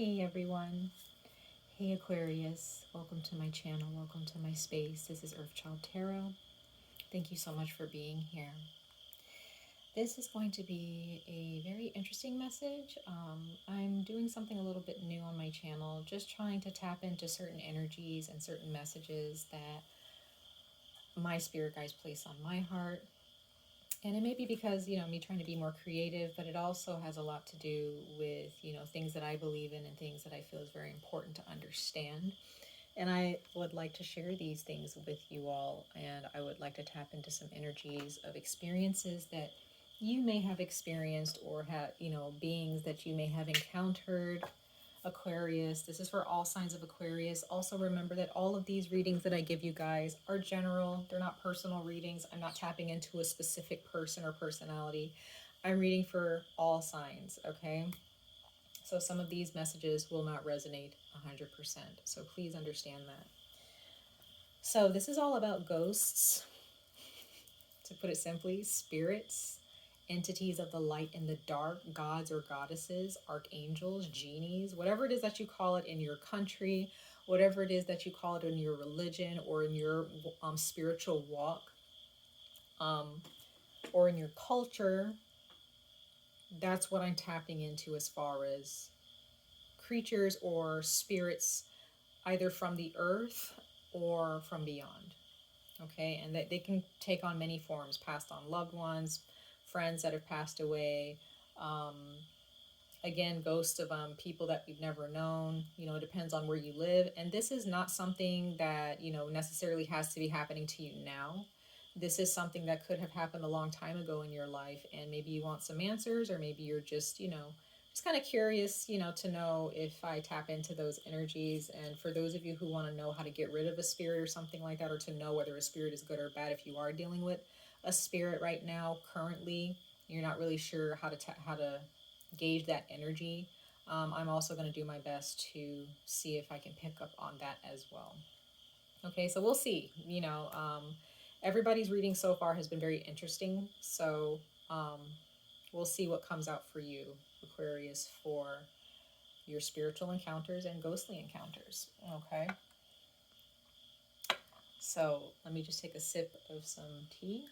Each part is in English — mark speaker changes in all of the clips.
Speaker 1: Hey everyone. Hey Aquarius. Welcome to my channel. Welcome to my space. This is Earthchild Tarot. Thank you so much for being here. This is going to be a very interesting message. I'm doing something a little bit new on my channel, just trying to tap into certain energies and certain messages that my spirit guides place on my heart. And it may be because, me trying to be more creative, but it also has a lot to do with, things that I believe in and things that I feel is very important to understand. And I would like to share these things with you all. And I would like to tap into some energies of experiences that you may have experienced or have, beings that you may have encountered. Aquarius, this is for all signs of Aquarius. Also remember that all of these readings that I give you guys are general. They're not personal readings. I'm not tapping into a specific person or personality. I'm reading for all signs, okay? So some of these messages will not resonate 100%. So please understand that. So this is all about ghosts, to put it simply, spirits, entities of the light and the dark, gods or goddesses, archangels, genies, whatever it is that you call it in your country, whatever it is that you call it in your religion or in your spiritual walk, or in your culture. That's what I'm tapping into as far as creatures or spirits, either from the earth or from beyond. Okay, and they can take on many forms, passed on loved ones, friends that have passed away, again, ghosts of people that we've never known. It depends on where you live. And this is not something that, necessarily has to be happening to you now. This is something that could have happened a long time ago in your life, and maybe you want some answers, or maybe you're just, just kind of curious, to know if I tap into those energies. And for those of you who want to know how to get rid of a spirit or something like that, or to know whether a spirit is good or bad, if you are dealing with a spirit right now, currently, you're not really sure how to gauge that energy, I'm also going to do my best to see if I can pick up on that as well. Okay, so we'll see. Everybody's reading so far has been very interesting, so we'll see what comes out for you, Aquarius, for your spiritual encounters and ghostly encounters. Okay, so let me just take a sip of some tea,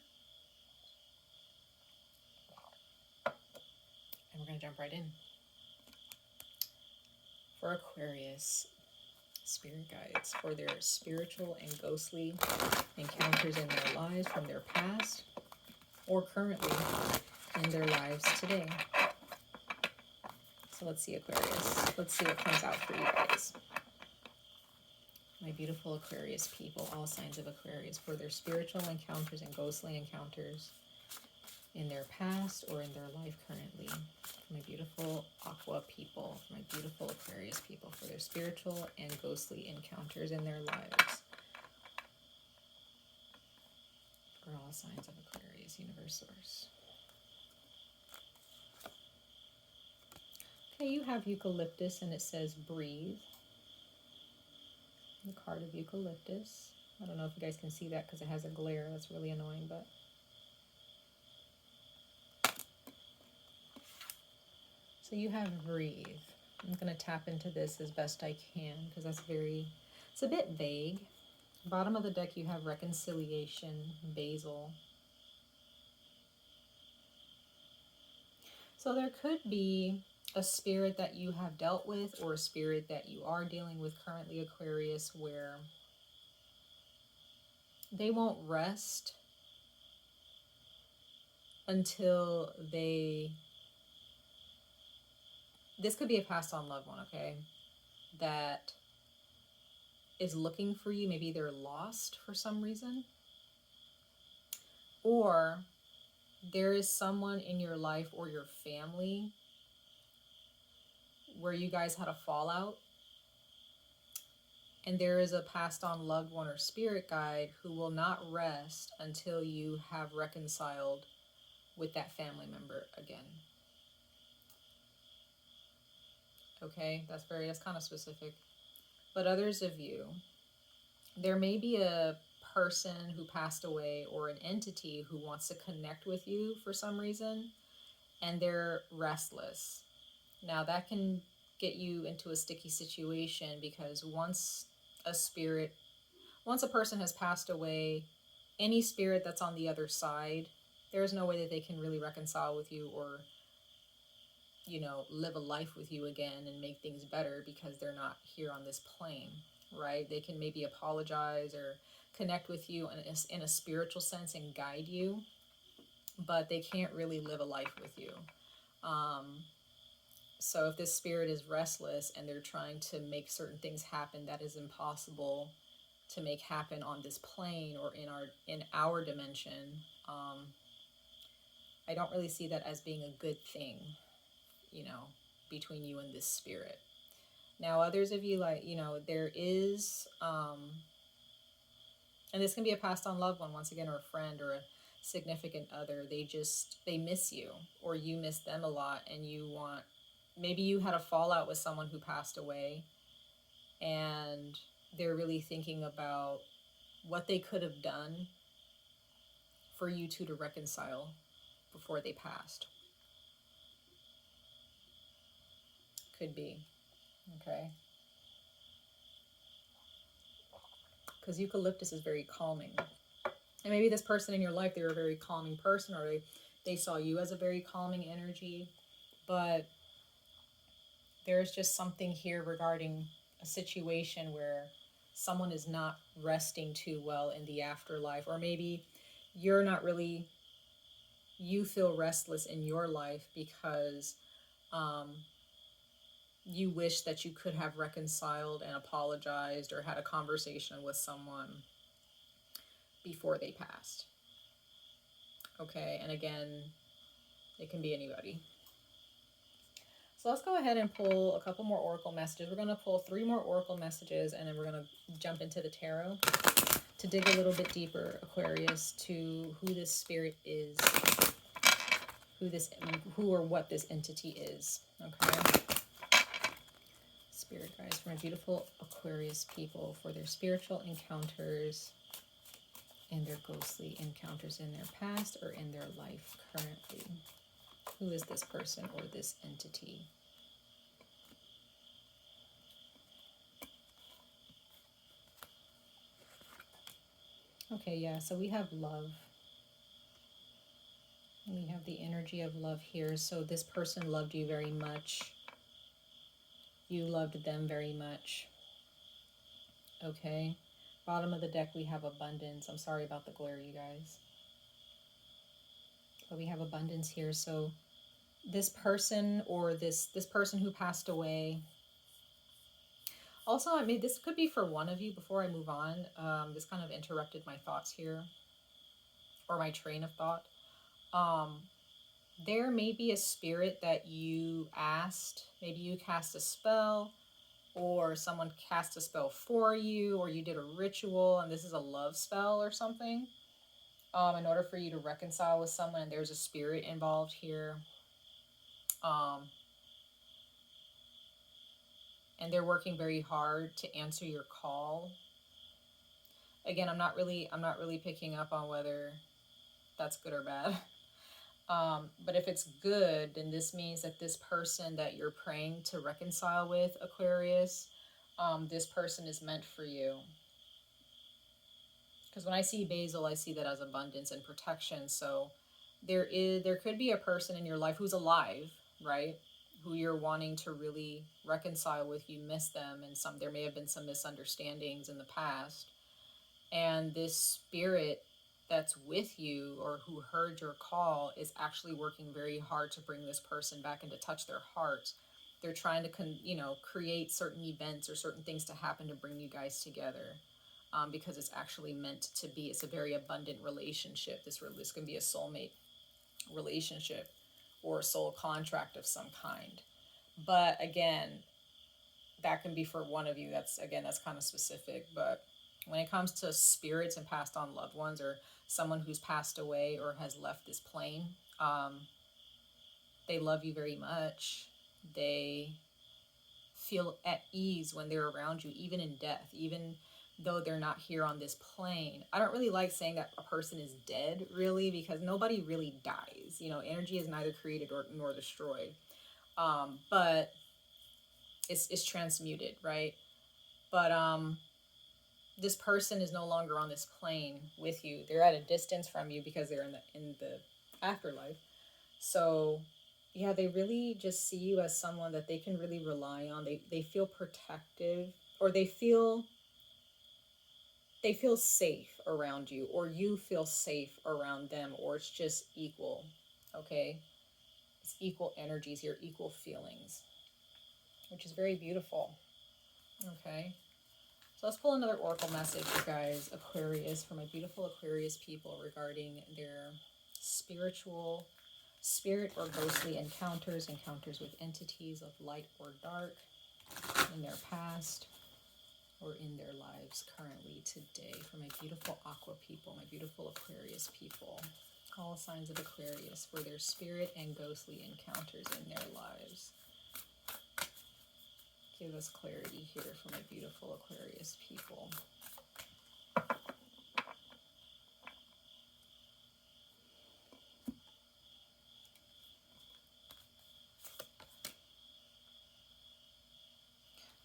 Speaker 1: and we're going to jump right in. For Aquarius, spirit guides for their spiritual and ghostly encounters in their lives from their past or currently in their lives today. So let's see, Aquarius. Let's see what comes out for you guys. My beautiful Aquarius people, all signs of Aquarius, for their spiritual encounters and ghostly encounters in their past or in their life currently. For my beautiful Aqua people, for my beautiful Aquarius people, for their spiritual and ghostly encounters in their lives. For all signs of Aquarius, universe source. Okay, you have eucalyptus and it says breathe. The card of eucalyptus. I don't know if you guys can see that because it has a glare. That's really annoying, but so you have breathe. I'm going to tap into this as best I can because it's a bit vague. Bottom of the deck, you have reconciliation, basil. So there could be a spirit that you have dealt with or a spirit that you are dealing with currently, Aquarius, where they won't rest until this could be a passed on loved one, okay, that is looking for you. Maybe they're lost for some reason, or there is someone in your life or your family where you guys had a fallout, and there is a passed on loved one or spirit guide who will not rest until you have reconciled with that family member again. Okay, that's kind of specific. But others of you, there may be a person who passed away or an entity who wants to connect with you for some reason, and they're restless. Now that can get you into a sticky situation, because once a person has passed away, any spirit that's on the other side, there's no way that they can really reconcile with you or, you know, live a life with you again and make things better, because they're not here on this plane, right? They can maybe apologize or connect with you in a spiritual sense and guide you, but they can't really live a life with you. So if this spirit is restless and they're trying to make certain things happen that is impossible to make happen on this plane or in our dimension, I don't really see that as being a good thing, you know, between you and this spirit. Now, others of you, like, you know, there is, and this can be a passed on loved one, once again, or a friend or a significant other. They miss you, or you miss them a lot, and maybe you had a fallout with someone who passed away, and they're really thinking about what they could have done for you two to reconcile before they passed. Could be. Okay. Because eucalyptus is very calming. And maybe this person in your life, they were a very calming person, or they saw you as a very calming energy. But there's just something here regarding a situation where someone is not resting too well in the afterlife, or maybe you're not really, you feel restless in your life because you wish that you could have reconciled and apologized or had a conversation with someone before they passed. Okay, and again, it can be anybody. So let's go ahead and pull a couple more oracle messages. We're going to pull 3 more oracle messages, and then we're going to jump into the tarot to dig a little bit deeper, Aquarius, to who this spirit is, who or what this entity is. Okay. Spirit guides from our beautiful Aquarius people for their spiritual encounters and their ghostly encounters in their past or in their life currently. Who is this person or this entity? Okay, yeah, so we have love. We have the energy of love here. So this person loved you very much. You loved them very much. Okay. Bottom of the deck, we have abundance. I'm sorry about the glare, you guys. But we have abundance here. So this person or this person who passed away. Also, I mean, this could be for one of you. Before I move on, this kind of interrupted my thoughts here, or my train of thought. There may be a spirit that you asked. Maybe you cast a spell, or someone cast a spell for you, or you did a ritual, and this is a love spell or something. In order for you to reconcile with someone, and there's a spirit involved here. And they're working very hard to answer your call. Again, I'm not really picking up on whether that's good or bad. But if it's good, then this means that this person that you're praying to reconcile with, Aquarius, this person is meant for you. Because when I see basil, I see that as abundance and protection. So there could be a person in your life who's alive, right? Who you're wanting to really reconcile with. You miss them, and there may have been some misunderstandings in the past. And this spirit that's with you, or who heard your call, is actually working very hard to bring this person back and to touch their heart. They're trying to create certain events or certain things to happen to bring you guys together, because it's actually meant to be. It's a very abundant relationship. This can be a soulmate relationship or a soul contract of some kind. But again, that can be for one of you. That's kind of specific. But when it comes to spirits and passed on loved ones, or someone who's passed away or has left this plane, they love you very much. They feel at ease when they're around you, even in death, even though they're not here on this plane. I don't really like saying that a person is dead, really, because nobody really dies. Energy is neither created nor destroyed. But it's transmuted, right? But this person is no longer on this plane with you. They're at a distance from you because they're in the afterlife. So yeah, they really just see you as someone that they can really rely on. They feel protective, or they feel safe around you, or you feel safe around them, or it's just equal. Okay? It's equal energies, your equal feelings, which is very beautiful. Okay? So let's pull another oracle message, you guys, Aquarius, for my beautiful Aquarius people regarding their spiritual, spirit or ghostly encounters with entities of light or dark in their past or in their lives currently today. For my beautiful Aqua people, my beautiful Aquarius people, all signs of Aquarius, for their spirit and ghostly encounters in their lives. Give us clarity here for my beautiful Aquarius people.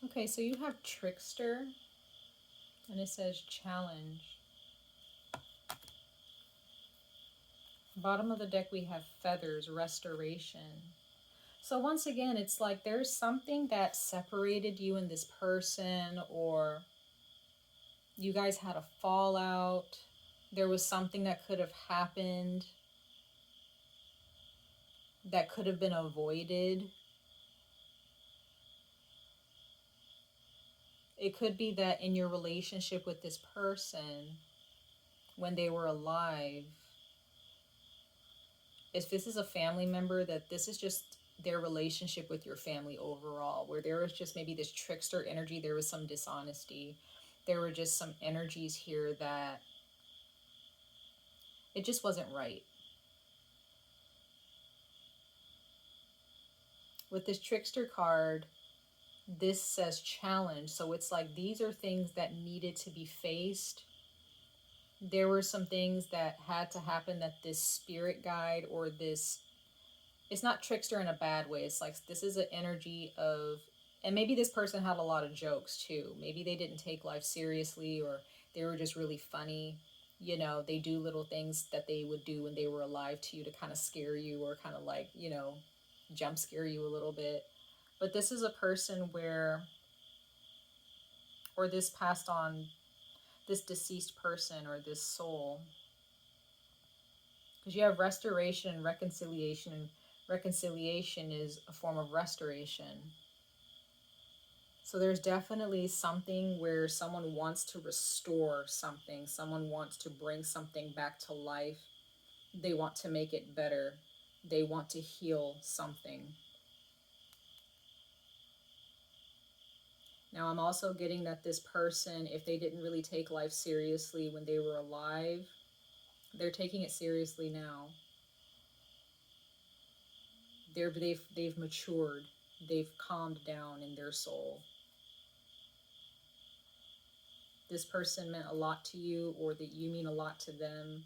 Speaker 1: Okay, so you have Trickster, and it says challenge. Bottom of the deck, we have feathers, restoration. So once again, it's like there's something that separated you and this person, or you guys had a fallout. There was something that could have happened that could have been avoided. It could be that in your relationship with this person, when they were alive, if this is a family member, that this is just their relationship with your family overall, where there was just maybe this trickster energy, there was some dishonesty, there were just some energies here that it just wasn't right. With this trickster card, this says challenge. So it's like these are things that needed to be faced. There were some things that had to happen that this spirit guide, or this, it's not trickster in a bad way. It's like this is an energy of, and maybe this person had a lot of jokes too. Maybe they didn't take life seriously, or they were just really funny. You know, they do little things that they would do when they were alive to you to kind of scare you, or kind of like, you know, jump scare you a little bit. But this is a person where, or this passed on, this deceased person or this soul, because you have restoration and reconciliation, and reconciliation is a form of restoration. So there's definitely something where someone wants to restore something, someone wants to bring something back to life, they want to make it better, they want to heal something. Now, I'm also getting that this person, if they didn't really take life seriously when they were alive, they're taking it seriously now. They've matured. They've calmed down in their soul. This person meant a lot to you, or that you mean a lot to them.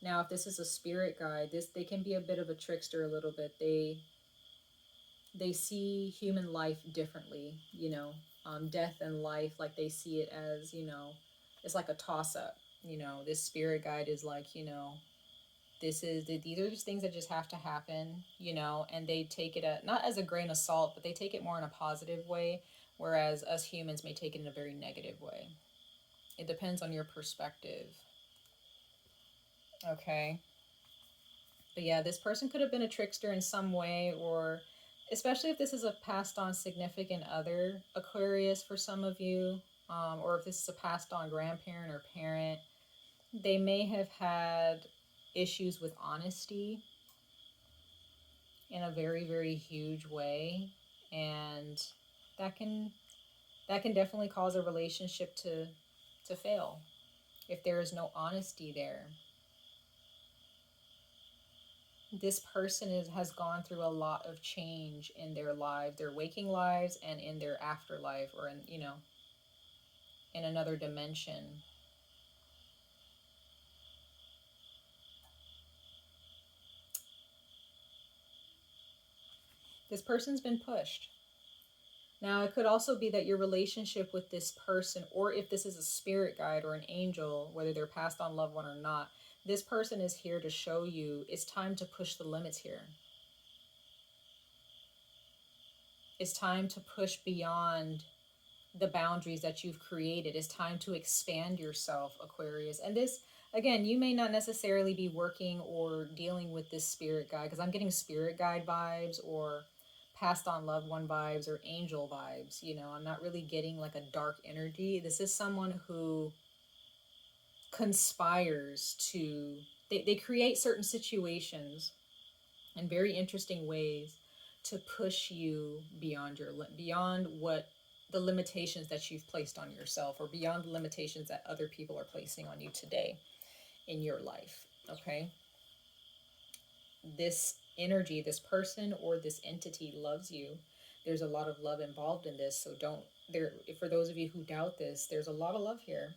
Speaker 1: Now, if this is a spirit guide, they can be a bit of a trickster a little bit. They see human life differently, you know, death and life, like they see it as, you know, it's like a toss-up. You know, this spirit guide is like, you know, these are just things that just have to happen, you know, and they take it not as a grain of salt, but they take it more in a positive way, whereas us humans may take it in a very negative way. It depends on your perspective. Okay. But yeah, this person could have been a trickster in some way, or especially if this is a passed on significant other, Aquarius, for some of you, or if this is a passed on grandparent or parent, they may have had issues with honesty in a very, very huge way, and that can definitely cause a relationship to fail if there is no honesty there. This person has gone through a lot of change in their lives, their waking lives, and in their afterlife, or in, you know, in another dimension. This person's been pushed. Now, it could also be that your relationship with this person, or if this is a spirit guide or an angel, whether they're passed on loved one or not, this person is here to show you it's time to push the limits here. It's time to push beyond the boundaries that you've created. It's time to expand yourself, Aquarius. And this, again, you may not necessarily be working or dealing with this spirit guide, because I'm getting spirit guide vibes or passed on loved one vibes or angel vibes. You know, I'm not really getting like a dark energy. This is someone who conspires to, they create certain situations in very interesting ways to push you beyond beyond what the limitations that you've placed on yourself, or beyond the limitations that other people are placing on you today in your life. Okay, this energy, this person or this entity loves you. There's a lot of love involved in this, so don't there for those of you who doubt this, there's a lot of love here.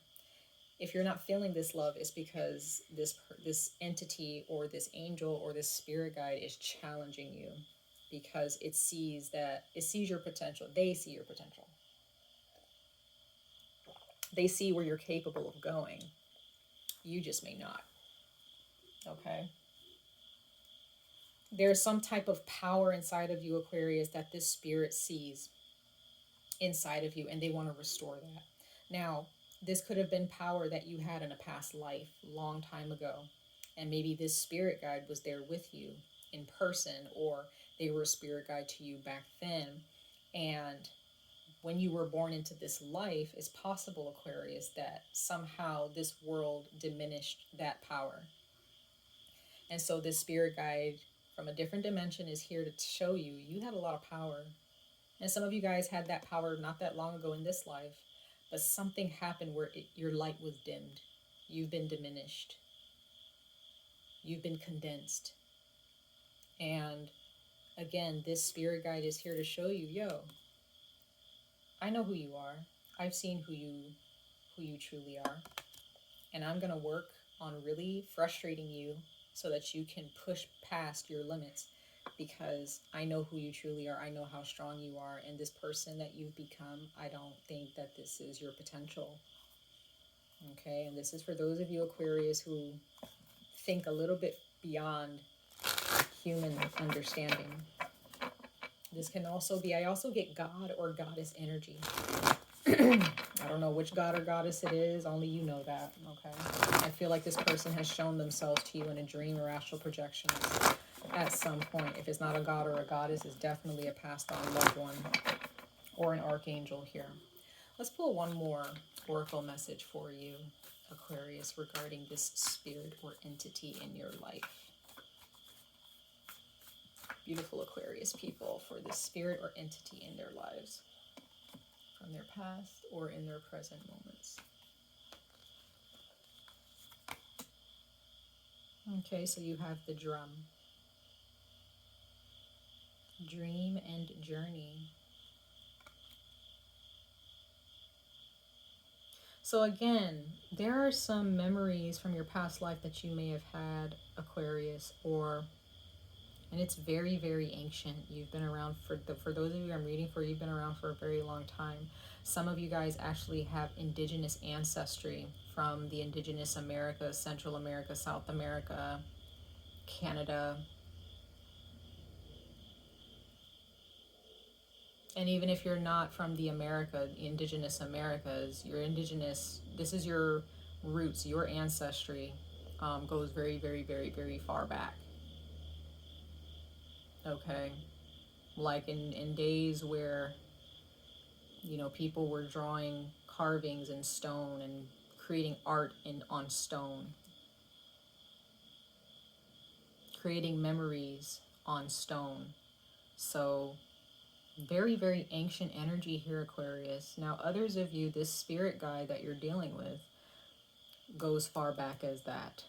Speaker 1: If you're not feeling this love, it's because this entity or this angel or this spirit guide is challenging you, because it sees your potential. They see your potential. They see where you're capable of going. You just may not. Okay? There's some type of power inside of you, Aquarius, that this spirit sees inside of you, and they want to restore that. Now, this could have been power that you had in a past life, long time ago. And maybe this spirit guide was there with you in person, or they were a spirit guide to you back then. And when you were born into this life, it's possible, Aquarius, that somehow this world diminished that power. And so this spirit guide from a different dimension is here to show you, you had a lot of power. And some of you guys had that power not that long ago in this life, but something happened where your light was dimmed. You've been diminished. You've been condensed. And again, this spirit guide is here to show you, yo, I know who you are. I've seen who you truly are. And I'm going to work on really frustrating you so that you can push past your limits, because I know who you truly are. I know how strong you are. And this person that you've become, I don't think that this is your potential. Okay, and this is for those of you, Aquarius, who think a little bit beyond human understanding. This can also be, I also get God or goddess energy. I don't know which god or goddess it is, only you know that, okay? I feel like this person has shown themselves to you in a dream or astral projection at some point. If it's not a god or a goddess, it's definitely a passed on loved one or an archangel here. Let's pull one more oracle message for you, Aquarius, regarding this spirit or entity in your life. Beautiful Aquarius people, for this spirit or entity in their lives, from their past or in their present moments. Okay, so you have the drum. Dream and journey. So again, there are some memories from your past life that you may have had, Aquarius, and it's very, very ancient. You've been around for those of you I'm reading for, you've been around for a very long time. Some of you guys actually have indigenous ancestry from the indigenous Americas, Central America, South America, Canada. And even if you're not from the indigenous Americas, you're indigenous, this is your roots, your ancestry goes very, very, very, very far back. Okay, like in days where, you know, people were drawing carvings in stone and creating art on stone, creating memories on stone. So very, very ancient energy here, Aquarius. Now, others of you, this spirit guide that you're dealing with goes far back as that.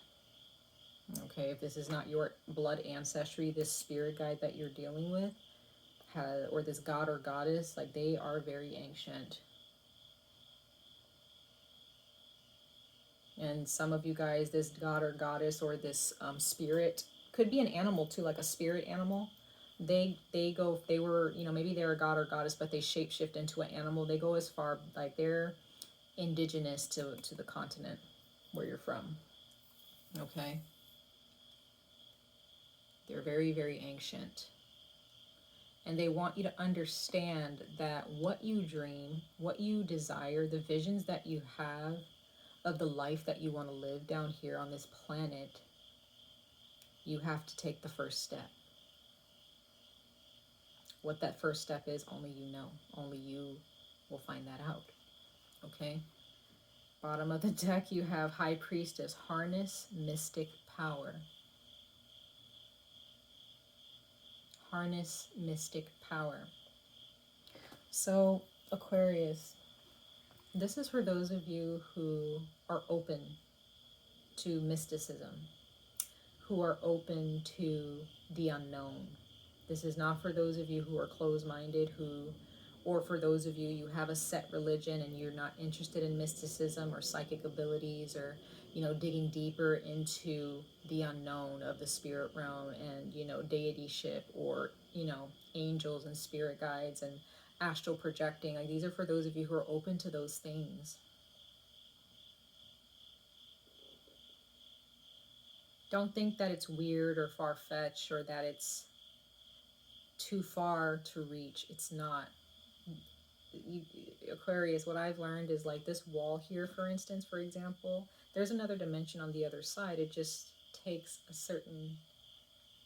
Speaker 1: Okay, if this is not your blood ancestry, this spirit guide that you're dealing with or this god or goddess, like, they are very ancient. And some of you guys, this god or goddess or this spirit could be an animal too, like a spirit animal. They were, you know, maybe they're a god or goddess, but they shapeshift into an animal. They go as far, like they're indigenous to the continent where you're from. Okay. They're very, very ancient. And they want you to understand that what you dream, what you desire, the visions that you have of the life that you want to live down here on this planet, you have to take the first step. What that first step is, only you know. Only you will find that out. Okay? Bottom of the deck, you have High Priestess, harness mystic power. Harness mystic power. So, Aquarius, this is for those of you who are open to mysticism, who are open to the unknown. This is not for those of you who are closed-minded, or for those of you, you have a set religion and you're not interested in mysticism or psychic abilities, or, you know, digging deeper into the unknown of the spirit realm and, you know, deityship, or, you know, angels and spirit guides and astral projecting. Like, these are for those of you who are open to those things. Don't think that it's weird or far-fetched or that it's too far to reach. It's not. Aquarius, what I've learned is, like, this wall here, for instance, for example, there's another dimension on the other side. It just takes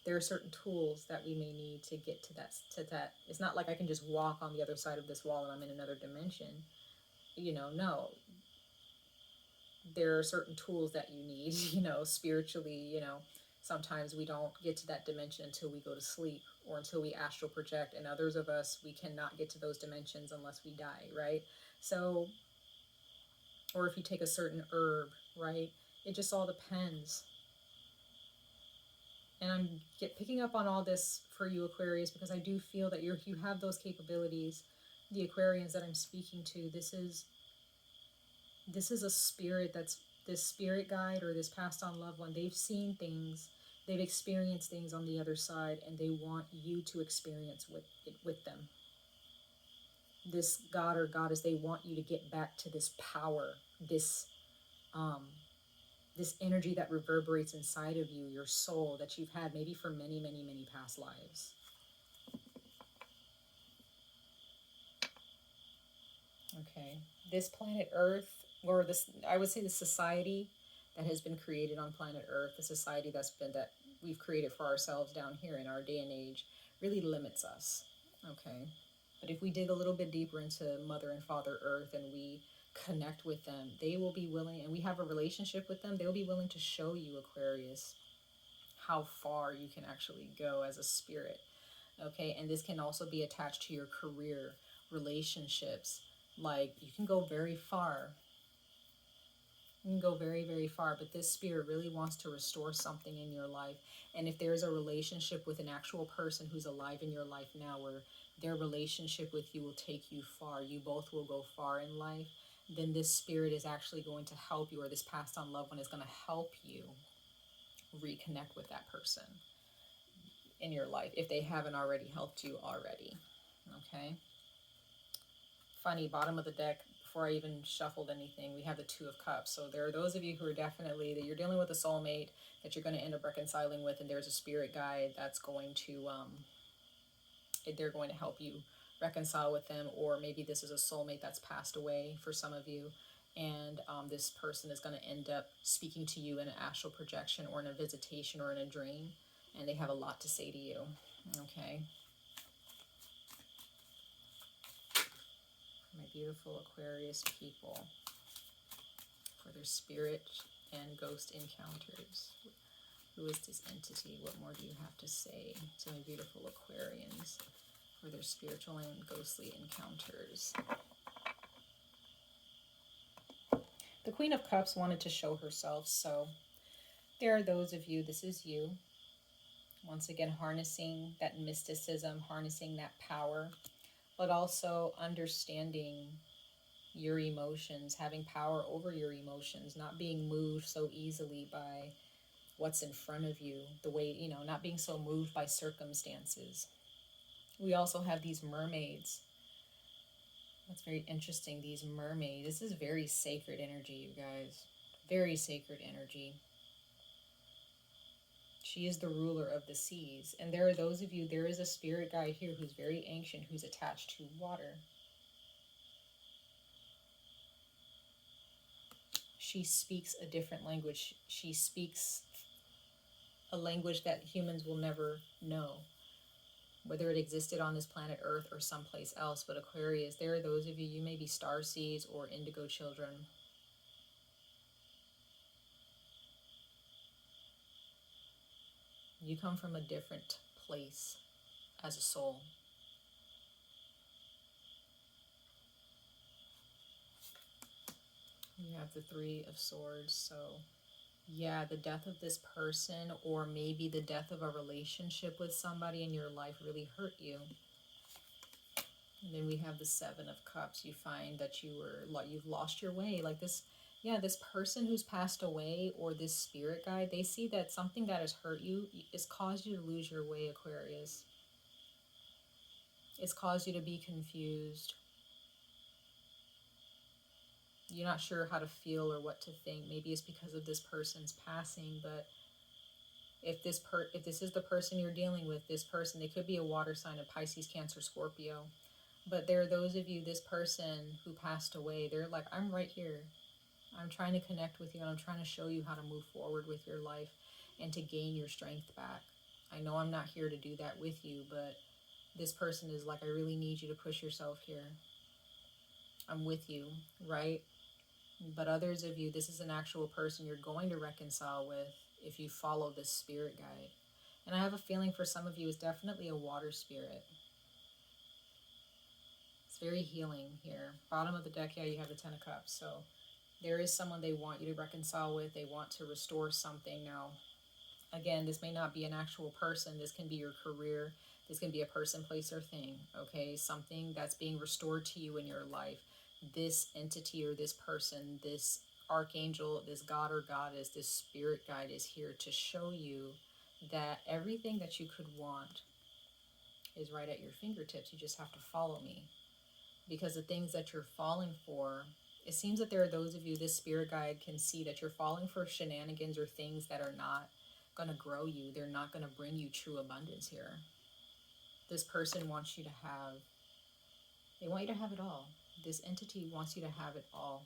Speaker 1: there are certain tools that we may need to get to that. It's not like I can just walk on the other side of this wall and I'm in another dimension. You know, no. There are certain tools that you need, you know, spiritually. You know, sometimes we don't get to that dimension until we go to sleep or until we astral project, and others of us, we cannot get to those dimensions unless we die, right? So, or if you take a certain herb, right? It just all depends. And I'm picking up on all this for you, Aquarius, because I do feel that you have those capabilities. The Aquarians that I'm speaking to, this is a spirit that's this spirit guide or this passed on loved one. They've seen things, they've experienced things on the other side, and they want you to experience with them. This god or goddess, they want you to get back to this power, this energy that reverberates inside of you, your soul, that you've had maybe for many, many, many past lives. Okay, this planet Earth, or this, I would say, the society that has been created on planet Earth, the society that we've created for ourselves down here in our day and age, really limits us. Okay, but if we dig a little bit deeper into Mother and Father Earth and we connect with them, they will be willing, and we have a relationship with them, they'll be willing to show you, Aquarius, how far you can actually go as a spirit. Okay, and this can also be attached to your career, relationships. Like, you can go very far. You can go very, very far, but this spirit really wants to restore something in your life. And if there's a relationship with an actual person who's alive in your life now, where their relationship with you will take you far, you both will go far in life, then this spirit is actually going to help you, or this passed on loved one is going to help you reconnect with that person in your life if they haven't already helped you already. Okay. Funny, bottom of the deck, before I even shuffled anything, we have the Two of Cups. So there are those of you who are definitely, that you're dealing with a soulmate that you're going to end up reconciling with, and there's a spirit guide that's going to they're going to help you reconcile with them. Or maybe this is a soulmate that's passed away for some of you, and this person is going to end up speaking to you in an astral projection or in a visitation or in a dream, and they have a lot to say to you. Okay. My beautiful Aquarius people, for their spirit and ghost encounters. Who is this entity? What more do you have to say to my beautiful Aquarians for their spiritual and ghostly encounters? The Queen of Cups wanted to show herself, so there are those of you, this is you, once again harnessing that mysticism, harnessing that power, but also understanding your emotions, having power over your emotions, not being moved so easily by what's in front of you, the way, you know, not being so moved by circumstances. We also have these mermaids. That's very interesting, these mermaids. This is very sacred energy, you guys. Very sacred energy. She is the ruler of the seas. And there are those of you, there is a spirit guide here who's very ancient, who's attached to water. She speaks a different language. She speaks a language that humans will never know, whether it existed on this planet Earth or someplace else. But Aquarius, there are those of you, you may be starseeds or indigo children. You come from a different place as a soul. You have the Three of Swords, so yeah, the death of this person, or maybe the death of a relationship with somebody in your life really hurt you. And then we have the Seven of Cups. You find that you've lost your way. Like this, yeah, this person who's passed away, or this spirit guide, they see that something that has hurt you has caused you to lose your way, Aquarius. It's caused you to be confused. You're not sure how to feel or what to think. Maybe it's because of this person's passing, but if this is the person you're dealing with, this person, they could be a water sign of Pisces, Cancer, Scorpio. But there are those of you, this person who passed away, they're like, I'm right here. I'm trying to connect with you, and I'm trying to show you how to move forward with your life and to gain your strength back. I know I'm not here to do that with you, but this person is like, I really need you to push yourself here. I'm with you, right? But others of you, this is an actual person you're going to reconcile with if you follow this spirit guide. And I have a feeling for some of you, it's definitely a water spirit. It's very healing here. Bottom of the deck, yeah, you have the Ten of Cups. So there is someone they want you to reconcile with. They want to restore something. Now, again, this may not be an actual person. This can be your career. This can be a person, place, or thing. Okay, something that's being restored to you in your life. This entity or this person, this archangel, this god or goddess, this spirit guide is here to show you that everything that you could want is right at your fingertips. You just have to follow me. Because the things that you're falling for, it seems that there are those of you, this spirit guide can see that you're falling for shenanigans or things that are not going to grow you. They're not going to bring you true abundance here. This person wants you to have, they want you to have it all. This entity wants you to have it all.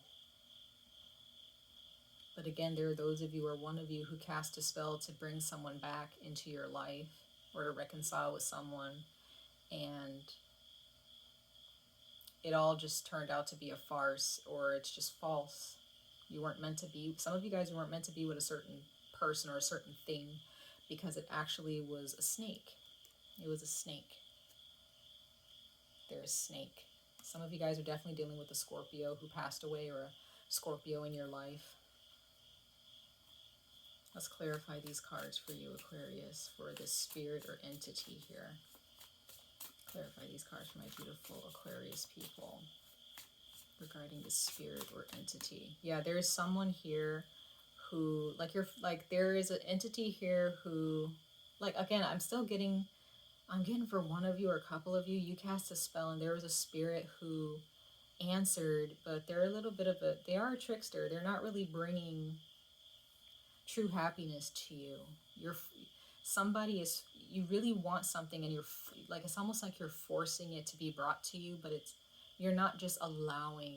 Speaker 1: But again, there are those of you, or one of you, who cast a spell to bring someone back into your life or to reconcile with someone, and it all just turned out to be a farce, or it's just false. You weren't meant to be, some of you guys weren't meant to be with a certain person or a certain thing, because it actually was a snake. It was a snake. There's a snake. Some of you guys are definitely dealing with a Scorpio who passed away, or a Scorpio in your life. Let's clarify these cards for you, Aquarius, for this spirit or entity here. Clarify these cards for my beautiful Aquarius people regarding this spirit or entity. Yeah, there is someone here who, there is an entity here who, again, I'm getting for one of you or a couple of you, you cast a spell and there was a spirit who answered, but they're a little bit of they are a trickster. They're not really bringing true happiness to you. You really want something, and it's almost like you're forcing it to be brought to you, but you're not just allowing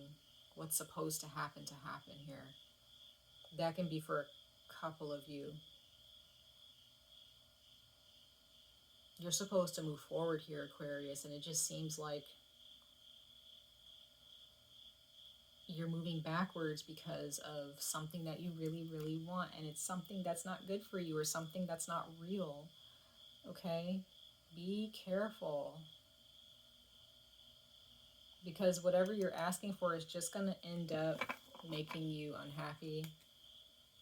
Speaker 1: what's supposed to happen here. That can be for a couple of you. You're supposed to move forward here, Aquarius, and it just seems like you're moving backwards because of something that you really, really want, and it's something that's not good for you, or something that's not real. Okay? Be careful. Because whatever you're asking for is just going to end up making you unhappy.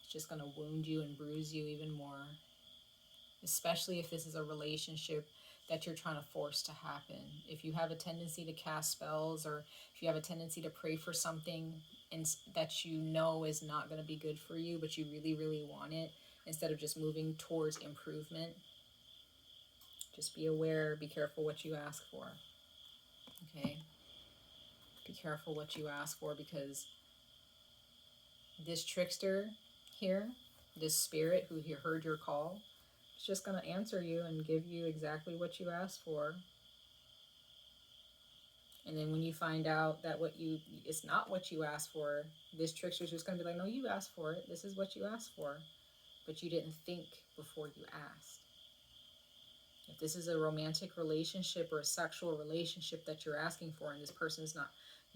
Speaker 1: It's just going to wound you and bruise you even more. Especially if this is a relationship that you're trying to force to happen. If you have a tendency to cast spells, or if you have a tendency to pray for something and that you know is not going to be good for you, but you really, really want it, instead of just moving towards improvement, Just be aware, be careful what you ask for. Okay? Be careful what you ask for, because this trickster here, this spirit who heard your call, is just going to answer you and give you exactly what you asked for. And then when you find out that it's not what you asked for, this trickster is just going to be like, no, you asked for it. This is what you asked for. But you didn't think before you asked. If this is a romantic relationship or a sexual relationship that you're asking for, and this person's not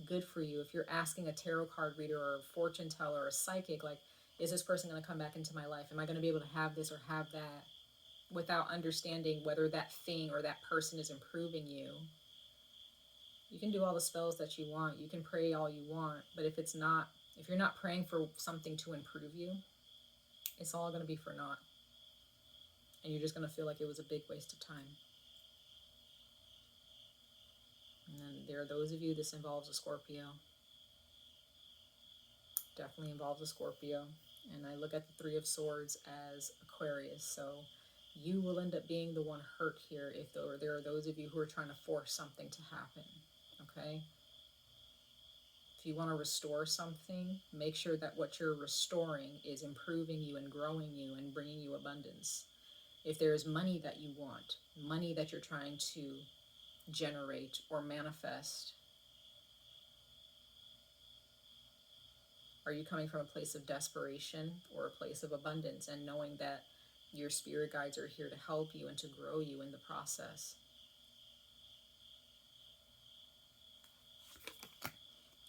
Speaker 1: good for you, if you're asking a tarot card reader or a fortune teller or a psychic, like, is this person going to come back into my life? Am I going to be able to have this or have that, without understanding whether that thing or that person is improving you? You can do all the spells that you want, you can pray all you want, but if you're not praying for something to improve you, it's all going to be for naught. And you're just going to feel like it was a big waste of time. And then there are those of you, this involves a Scorpio. Definitely involves a Scorpio. And I look at the Three of Swords as Aquarius. So you will end up being the one hurt here if there are those of you who are trying to force something to happen. Okay? If you want to restore something, make sure that what you're restoring is improving you and growing you and bringing you abundance. If there's money that you want, money that you're trying to generate or manifest, are you coming from a place of desperation or a place of abundance and knowing that your spirit guides are here to help you and to grow you in the process?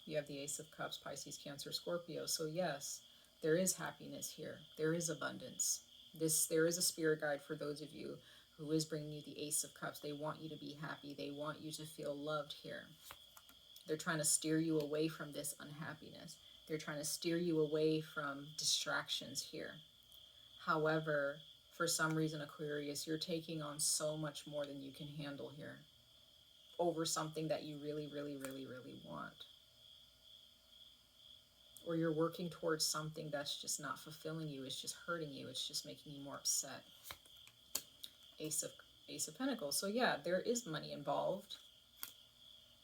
Speaker 1: You have the Ace of Cups, Pisces, Cancer, Scorpio. So yes, there is happiness here. There is abundance. There is a spirit guide for those of you who is bringing you the Ace of Cups. They want you to be happy. They want you to feel loved here. They're trying to steer you away from this unhappiness. They're trying to steer you away from distractions here. However, for some reason, Aquarius, you're taking on so much more than you can handle here over something that you really, really, really, really want. Or you're working towards something that's just not fulfilling you. It's just hurting you. It's just making you more upset. Ace of Pentacles. So yeah, there is money involved.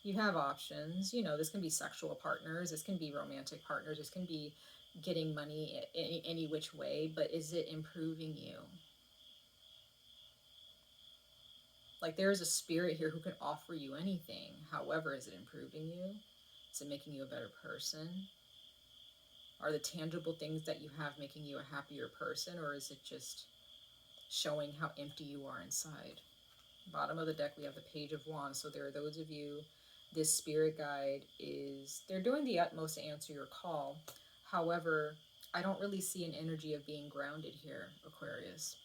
Speaker 1: You have options. You know, this can be sexual partners. This can be romantic partners. This can be getting money any which way. But is it improving you? Like, there is a spirit here who can offer you anything. However, is it improving you? Is it making you a better person? Are the tangible things that you have making you a happier person, or is it just showing how empty you are inside? Bottom of the deck, we have the Page of Wands. So there are those of you, this spirit guide they're doing the utmost to answer your call. However, I don't really see an energy of being grounded here, Aquarius.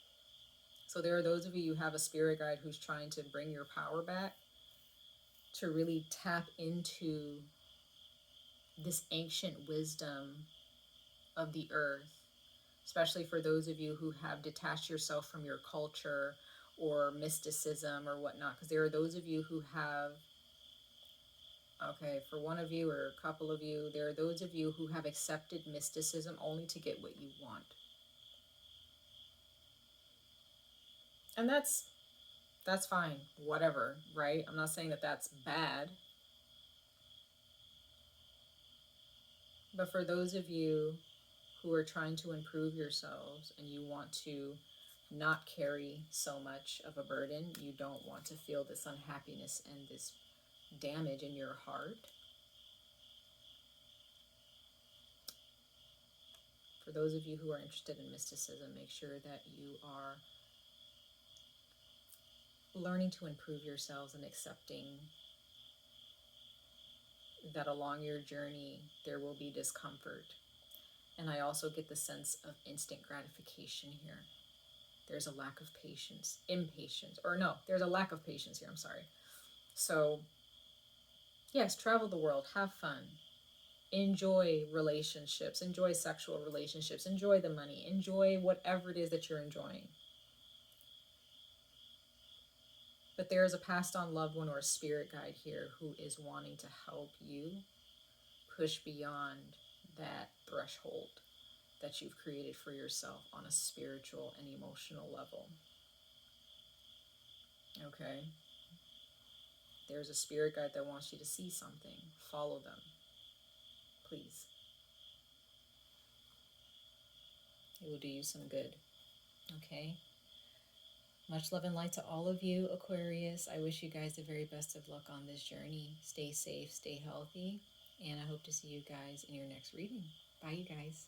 Speaker 1: So there are those of you who have a spirit guide who's trying to bring your power back, to really tap into this ancient wisdom of the earth, especially for those of you who have detached yourself from your culture or mysticism or whatnot, because there are those of you who have, okay, for one of you or a couple of you, there are those of you who have accepted mysticism only to get what you want. And that's fine, whatever, right? I'm not saying that that's bad. But for those of you who are trying to improve yourselves and you want to not carry so much of a burden, you don't want to feel this unhappiness and this damage in your heart. For those of you who are interested in mysticism, make sure that you are learning to improve yourselves and accepting that along your journey there will be discomfort. And I also get the sense of instant gratification here. There's a lack of patience, impatience, or no, there's a lack of patience here, I'm sorry. So yes, travel the world, have fun, enjoy relationships, enjoy sexual relationships, enjoy the money, enjoy whatever it is that you're enjoying. But there is a passed on loved one or a spirit guide here who is wanting to help you push beyond that threshold that you've created for yourself on a spiritual and emotional level.
Speaker 2: Okay? There's a spirit guide that wants you to see something. Follow them, please. It will do you some good. Okay? Much love and light to all of you, Aquarius. I wish you guys the very best of luck on this journey. Stay safe, stay healthy, and I hope to see you guys in your next reading. Bye, you guys.